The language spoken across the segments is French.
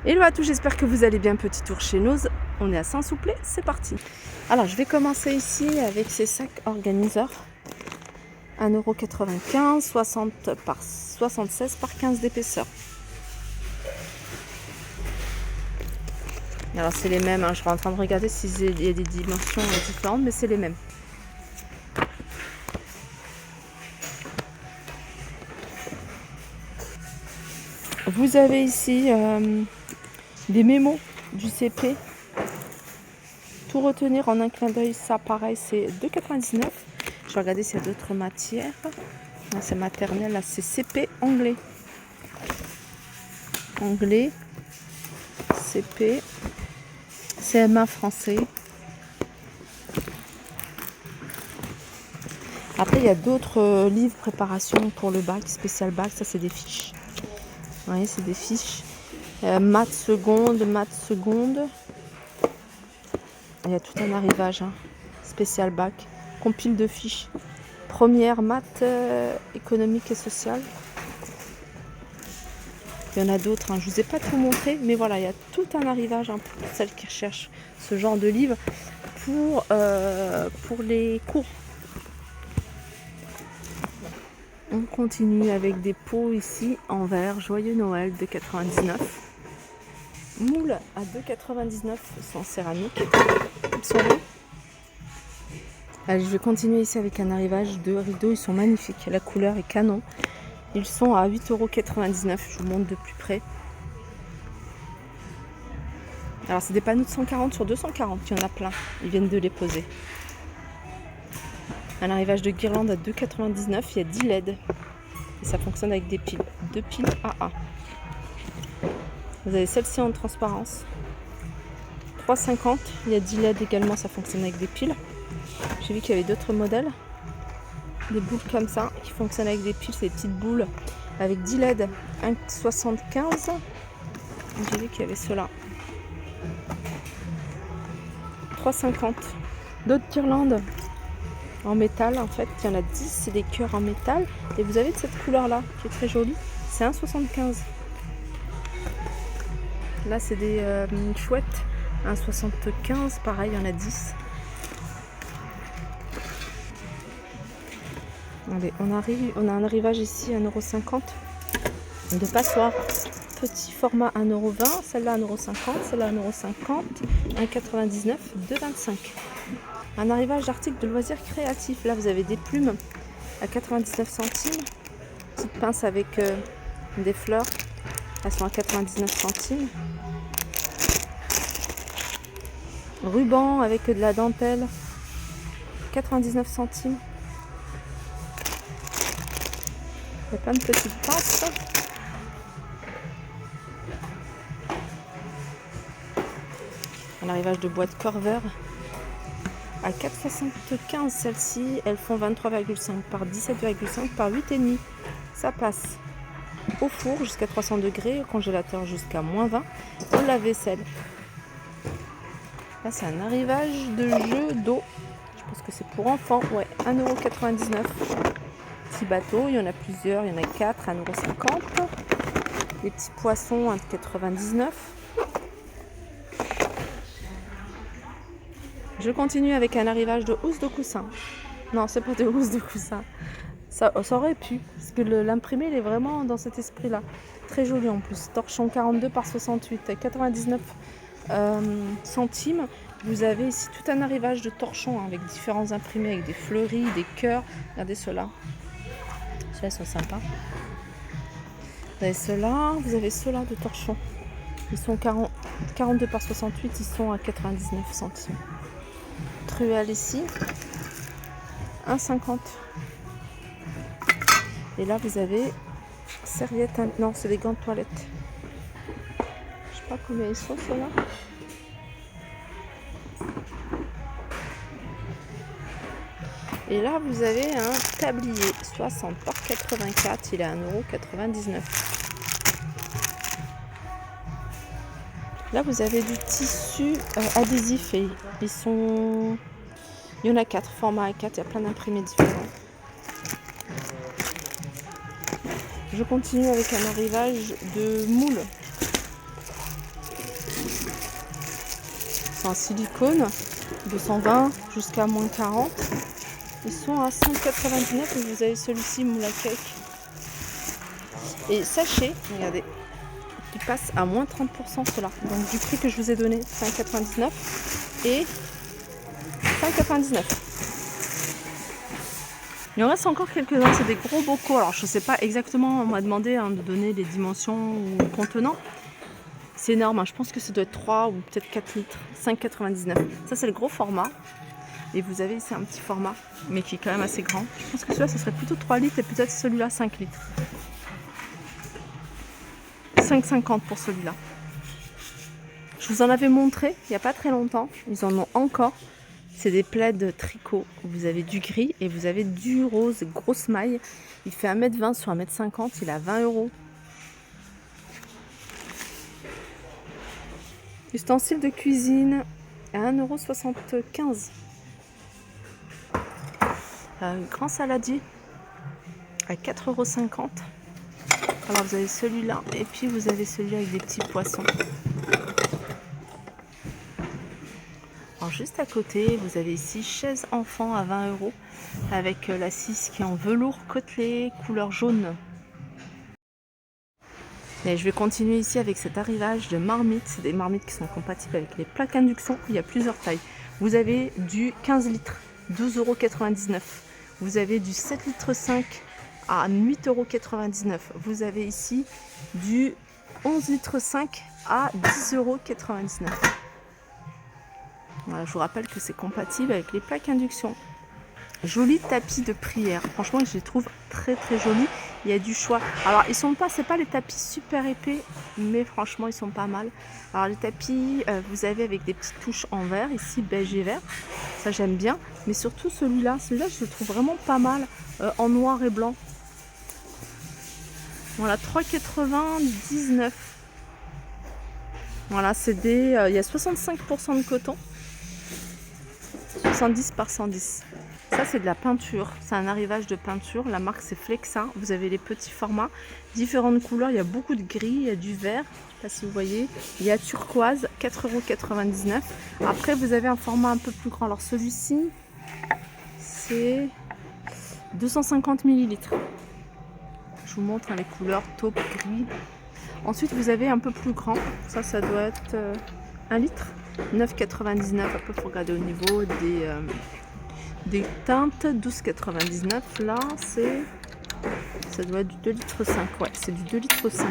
Hello à tous, j'espère que vous allez bien. Petit tour chez Nose, on est à Saint-Souplé, c'est parti. Alors je vais commencer ici avec ces sacs organiseurs. 1,95 €, 60 par 76 par 15 d'épaisseur. Alors c'est les mêmes, je suis en train de regarder s'il y a des dimensions différentes, mais c'est les mêmes. Vous avez ici des mémos du CP. Tout retenir en un clin d'œil, ça pareil, c'est 2,99 €. Je vais regarder s'il y a d'autres matières. Là, c'est maternelle, là c'est CP anglais. Anglais, CP, CM1 français. Après, il y a d'autres livres préparation pour le bac, spécial bac, ça c'est des fiches. Vous voyez, c'est des fiches. Maths seconde, maths seconde. Il y a tout un arrivage, spécial bac, compile de fiches. Première, maths économique et sociale. Il y en a d'autres, je ne vous ai pas tout montré, mais voilà, il y a tout un arrivage pour celles qui recherchent ce genre de livre pour les cours. On continue avec des pots ici en verre, Joyeux Noël de 99. Moule à 2,99 € en céramique. Ils sont beaux. Allez, je vais continuer ici avec un arrivage de rideaux, ils sont magnifiques, la couleur est canon. Ils sont à 8,99 €, je vous montre de plus près. Alors c'est des panneaux de 140 sur 240, il y en a plein, ils viennent de les poser. Un arrivage de guirlande à 2,99 €, il y a 10 LED. Et ça fonctionne avec des piles, 2 piles AA. Vous avez celle-ci en transparence, 3,50 €, il y a 10 LED également, ça fonctionne avec des piles. J'ai vu qu'il y avait d'autres modèles, des boules comme ça, qui fonctionnent avec des piles, c'est des petites boules avec 10 LED, 1,75 €. J'ai vu qu'il y avait ceux-là, 3,50 €. D'autres guirlandes en métal, en fait, il y en a 10, c'est des cœurs en métal. Et vous avez de cette couleur-là, qui est très jolie, c'est 1,75 €. Là, c'est des chouettes, 1,75 €, pareil, il y en a 10. Allez, on a un arrivage ici, 1,50 € de passoire. Petit format, 1,20 €, celle-là 1,50 €, celle-là 1,50 €, 1,99 €, 2,25 €. Un arrivage d'articles de loisirs créatifs. Là, vous avez des plumes à 99 centimes. Petite pince avec des fleurs. Elles sont à 99 centimes. Ruban avec de la dentelle. 99 centimes. Il y a plein de petites pinces. Un arrivage de boîte Corvair à 4,75 € celles-ci. Elles font 23,5 par 17,5 par 8,5. Ça passe au four jusqu'à 300 degrés, au congélateur jusqu'à -20, au lave-vaisselle. Là, c'est un arrivage de jeu d'eau. Je pense que c'est pour enfants. Ouais, 1,99 €. Petit bateau, il y en a plusieurs, il y en a 4, 1,50 €. Les petits poissons, 1,99 €. Je continue avec un arrivage de housse de coussin. Non, c'est pas de housse de coussin. Ça aurait pu, parce que l'imprimé, il est vraiment dans cet esprit-là. Très joli en plus. Torchon 42 par 68, à 99 centimes. Vous avez ici tout un arrivage de torchons avec différents imprimés, avec des fleuris, des cœurs. Regardez ceux-là. Ceux-là sont sympas. Vous avez ceux-là, de torchons. Ils sont 42 par 68, ils sont à 99 centimes. Truelle ici, 1,50 €. Et là, vous avez serviettes, non, c'est des gants de toilette. Je sais pas combien ils sont, ceux-là. Et là, vous avez un tablier 60 par 84, il est à 1,99 €. Là, vous avez du tissu adhésif et il y en a 4, format A4, il y a plein d'imprimés différents. Je continue avec un arrivage de moules. C'est en silicone, 220 jusqu'à moins 40. Ils sont à 5,99 et vous avez celui-ci moule à cake. Et sachez, regardez, il passe à moins 30% cela. Donc du prix que je vous ai donné, 5,99 et 5,99. Il en reste encore quelques-uns, c'est des gros bocaux. Alors je ne sais pas exactement, on m'a demandé de donner les dimensions ou contenants. C'est énorme, hein. Je pense que ça doit être 3 ou peut-être 4 litres, 5,99. Ça c'est le gros format. Et vous avez ici un petit format, mais qui est quand même assez grand. Je pense que celui-là, ce serait plutôt 3 litres et peut-être celui-là 5 litres. 5,50 pour celui-là. Je vous en avais montré il n'y a pas très longtemps. Ils en ont encore. C'est des plaids tricot. Vous avez du gris et vous avez du rose, grosse maille. Il fait 1,20 m sur 1,50 m. Il est à 20 €. Ustensiles de cuisine à 1,75 €. Grand saladier à 4,50 €. Alors vous avez celui-là et puis vous avez celui-là avec des petits poissons. Alors juste à côté, vous avez ici chaise enfant à 20 € avec l'assise qui est en velours côtelé couleur jaune. Et je vais continuer ici avec cet arrivage de marmites. C'est des marmites qui sont compatibles avec les plaques induction. Il y a plusieurs tailles. Vous avez du 15 litres, 12,99 €. Vous avez du 7 litres 5 à 8,99 €. Vous avez ici du 11 litres 5 à 10,99 €. Voilà, je vous rappelle que c'est compatible avec les plaques induction. Joli tapis de prière. Franchement, je les trouve très très jolis. Il y a du choix. Alors, ils sont pas, c'est pas les tapis super épais, mais franchement, ils sont pas mal. Alors, les tapis, vous avez avec des petites touches en vert, ici beige et vert. Ça, j'aime bien. Mais surtout celui-là, je le trouve vraiment pas mal en noir et blanc. Voilà, 3,99 €. Voilà, c'est des, il y a 65% de coton. 70 par 110. Ça c'est de la peinture, c'est un arrivage de peinture, la marque c'est Flexa. Vous avez les petits formats, différentes couleurs, il y a beaucoup de gris, il y a du vert, je ne sais pas si vous voyez, il y a turquoise, 4,99 €. Après vous avez un format un peu plus grand, alors celui-ci c'est 250 ml. Je vous montre les couleurs taupe, gris. Ensuite vous avez un peu plus grand, ça doit être 1 litre, 9,99 €. Après il faut regarder au niveau des teintes, 12,99 €. Là, ça doit être du 2 litres 5. Ouais, c'est du 2 litres 5.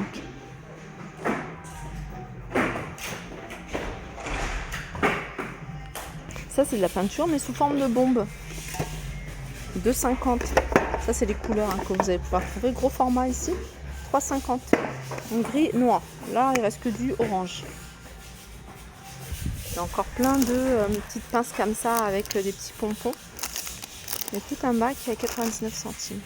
Ça, c'est de la peinture, mais sous forme de bombe. 2,50 €. Ça, c'est les couleurs que vous allez pouvoir trouver. Gros format ici, 3,50 €. Gris, noir. Là, il reste que du orange. Il y a encore plein de petites pinces comme ça avec des petits pompons. Il y a tout un bac à 99 centimes.